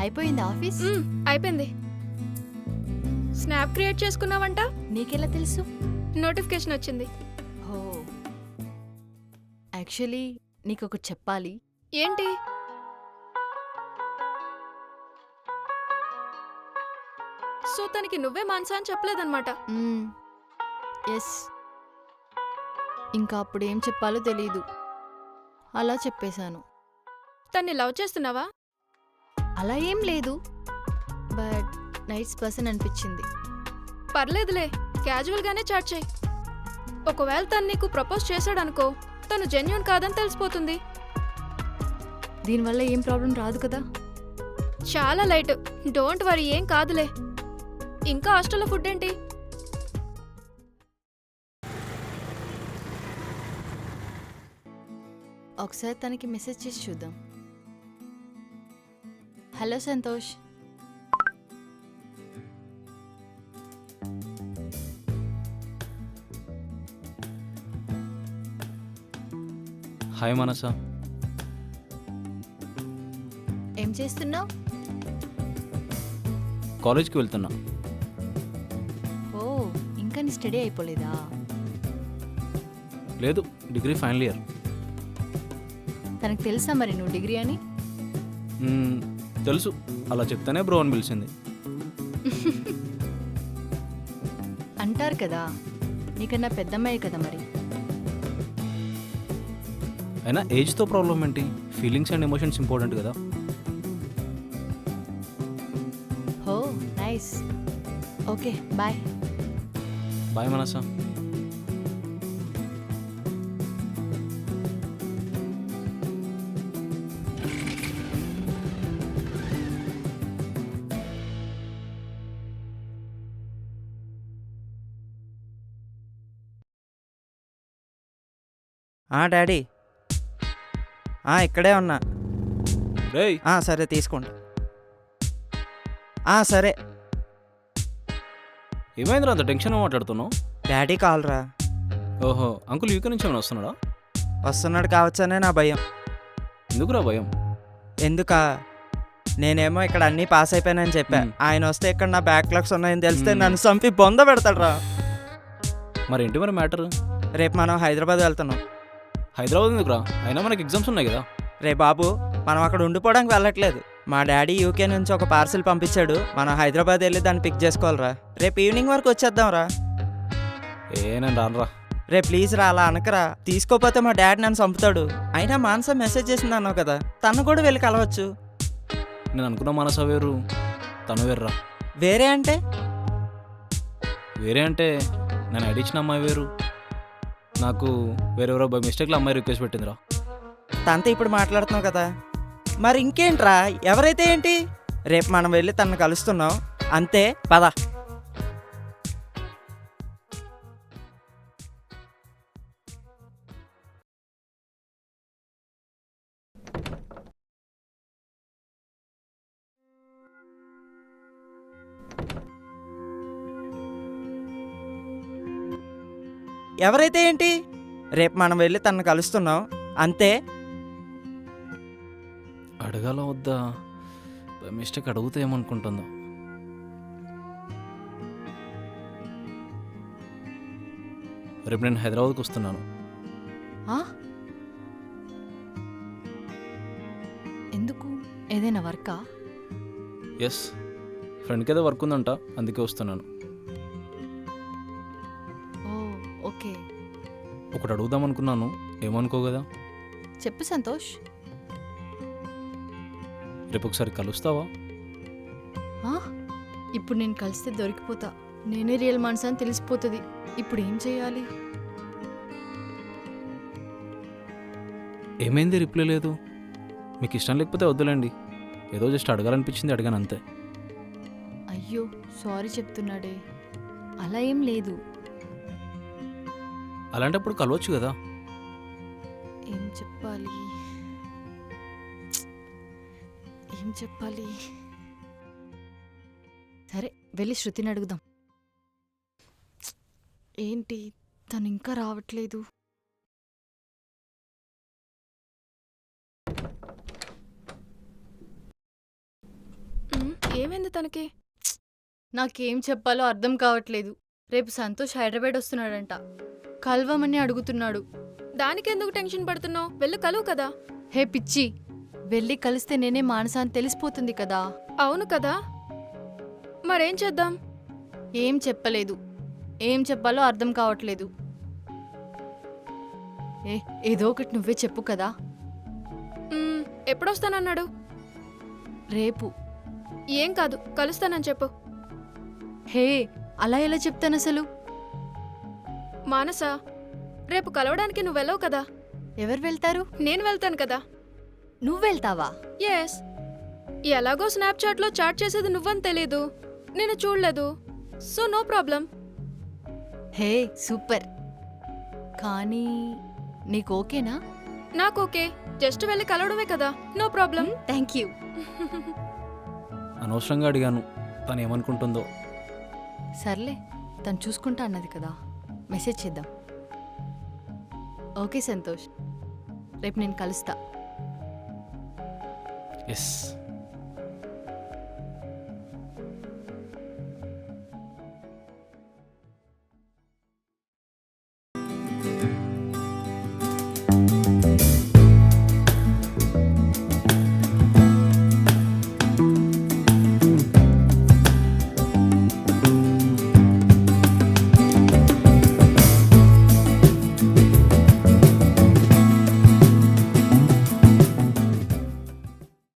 అయిపోయింది ఆఫీస్? అయిపోయింది. Snap create చేసుకున్నావంట? నీకెలా తెలుసు? నోటిఫికేషన్ వచ్చింది. ఓ, యాక్చువల్లీ నీకొకటి చెప్పాలి. ఏంటి? సో తనకి నువ్వే మాన్సా అని చెప్పలేదన్నమాట. ఎస్, ఇంకా అప్పుడేం చెప్పాలో తెలీదు, అలా చెప్పేశాను. తన్ని లవ్ చేస్తున్నావా? అలా ఏం లేదు, బట్ నైస్ పర్సన్ అనిపించింది. పర్లేదులే, క్యాజువల్ గానే చాట్ చేయి. ఒకవేళ తను నీకు ప్రపోజ్ చేశాడనుకో, తను జెన్యూన్ కాదని తెలిసిపోతుంది. దీనివల్ల ఏం ప్రాబ్లం రాదు కదా? చాలా లైట్, డోంట్ వరీ, ఏం కాదులే. ఇంకా హాస్టల్లో ఫుడ్ ఏంటి? ఒకసారి తనకి మెసేజ్ చేసి చూద్దాం. హలో సంతోష్. హాయ్ మనస. ఏం చేస్తున్నావు? కాలేజ్కి వెళ్తున్నా. ఓ, ఇంకా నీ స్టడీ అయిపోలేదా? లేదు, డిగ్రీ ఫైనల్ ఇయర్. తనకు తెలుసా మరి నువ్వు డిగ్రీ అని? తెలుసు, అలా చెప్తానే బ్రో అని పిలిచింది. అంటారు కదా, నీకన్నా పెద్దమ్మాయి కదా మరి. అయినా ఏజ్తో ప్రాబ్లం ఏంటి? ఫీలింగ్స్ అండ్ ఎమోషన్స్ ఇంపార్టెంట్ కదా. Oh nice. Okay bye. Bye Manasa. Daddy, ఇక్కడే ఉన్నా. రేయ్, సరే తీసుకోండి. సరే. ఏమైందిరా అంత టెన్షన్ మాట్లాడుతున్నావు? డాడీ కాల్రా. ఓహో, అంకుల్ యూకే నుంచి ఏమైనా వస్తున్నాడా? వస్తున్నాడు కావచ్చనే నా భయం. ఎందుకురా భయం? ఎందుకా, నేనేమో ఇక్కడ అన్నీ పాస్ అయిపోయానని చెప్పా. ఆయన వస్తే ఇక్కడ నా బ్యాక్లాగ్స్ ఉన్నాయని తెలిస్తే నన్ను చంపి బొంద పెడతాడురా. మరేంటి మరి మ్యాటర్? రేపు మనం హైదరాబాద్ వెళ్తున్నాం. హైదరాబాద్ ఎందుకురా? అయినా మనకి ఎగ్జామ్స్ ఉన్నాయి కదా. రే బాబు, మనం అక్కడ ఉండిపోవడానికి వెళ్ళట్లేదు. మా డాడీ యూకే నుంచి ఒక పార్సిల్ పంపించాడు. మనం హైదరాబాద్ వెళ్ళి దాన్ని పిక్ చేసుకోవాలిరా. రేపు ఈవినింగ్ వరకు వచ్చేద్దాంరా. నేను రానురా. రే ప్లీజ్ రా, అలా అనకరా. తీసుకోపోతే మా డాడీ నన్ను చంపుతాడు. అయినా మానస మెసేజ్ చేసింది అన్నావు కదా, తను కూడా వెళ్ళి కలవచ్చు. నేను అనుకున్న మనస వేరు, తను వేర్రా. వేరే అంటే? వేరే అంటే నేను ఐడి ఇచ్చిన అమ్మాయి వేరు. నాకు వేరెవరో బై మిస్టేక్లో అమ్మాయి రిక్వెస్ట్ పెట్టిందిరా. తనతో ఇప్పుడు మాట్లాడుతున్నావు కదా, మరి ఇంకేంట్రా, ఎవరైతే ఏంటి? రేపు మనం వెళ్ళి తనను కలుస్తున్నాం అంతే, పద. ఎవరైతే ఏంటి? రేపు మనం వెళ్ళి తనను కలుస్తున్నాం అంతే. అడగాల వద్దా? బై మిస్టేక్ అడిగితే ఏమనుకుంటుందో. రేపు నేను హైదరాబాద్కి వస్తున్నాను. ఎందుకు? ఏదైనా వర్కా? ఎస్, ఫ్రెండ్కి ఏదో వర్క్ ఉందంట, అందుకే వస్తున్నాను. ఓ ఓకే. ఒకటి అడుగుదాం అనుకున్నాను, ఏమనుకో కదా. చెప్పు సంతోష్. రేపు ఒకసారి కలుస్తావా? ఇప్పుడు నేను కలిస్తే దొరికిపోతా. నేనే రియల్ మనసు అని తెలిసిపోతుంది. ఇప్పుడు ఏం చేయాలి? ఏమైంది రిప్లై లేదు? మీకు ఇష్టం లేకపోతే వద్దులేండి, ఏదో జస్ట్ అడగాలనిపించింది, అడిగాను అంతే. అయ్యో సారీ చెప్తున్నాడే. అలా ఏం లేదు. అలాంటప్పుడు కలవచ్చు కదా. ఏం చెప్పాలి? ఏం చెప్పాలి? సరే వెళ్ళి శృతిని అడుగుదాం. ఏంటి తను ఇంకా రావట్లేదు? ఏమైంది తనకి? నాకేం చెప్పాలో అర్థం కావట్లేదు. రేపు సంతోష్ హైదరాబాద్ వస్తున్నాడంట. కలవమని అడుగుతున్నాడు. దానికెందుకు టెన్షన్ పడుతున్నావు? వెళ్ళు కలువు కదా. హే పిచ్చి, వెళ్ళి కలిస్తే నేనే మానసా అని తెలిసిపోతుంది కదా. అవును కదా, మరేం చేద్దాం? ఏం చెప్పలేదు. ఏం చెప్పాలో అర్థం కావట్లేదు. ఏదో ఒకటి నువ్వే చెప్పు కదా. ఎప్పుడొస్తానన్నాడు? రేపు. ఏం కాదు, కలుస్తానని చెప్పు. హే, అలా ఎలా చెప్తాను అసలు? మానస, రేపు కలవడానికి నువ్వు వెళ్ళవు కదా. ఎవరు వెళ్తారు? నేను వెళ్తాను కదా. నువ్వు వెళ్తావా? ఎస్. ఎలాగో స్నాప్చాట్లో చాట్ చేసేది నువ్వని తెలీదు, నేను చూడలేదు, so no problem. Hey super. కానీ నీకు ఓకేనా? నాకు ఓకే, జస్ట్ వెళ్ళి కలవడమే కదా, నో ప్రాబ్లం. Thank you. అనవసరంగా అడిగాను, తను ఏమనుకుంటుందో. సర్లే, తను చూసుకుంటా అన్నది కదా, మెసేజ్ చేద్దాం. ఓకే సంతోష్, రేపు నేను కలుస్తా. ఎస్.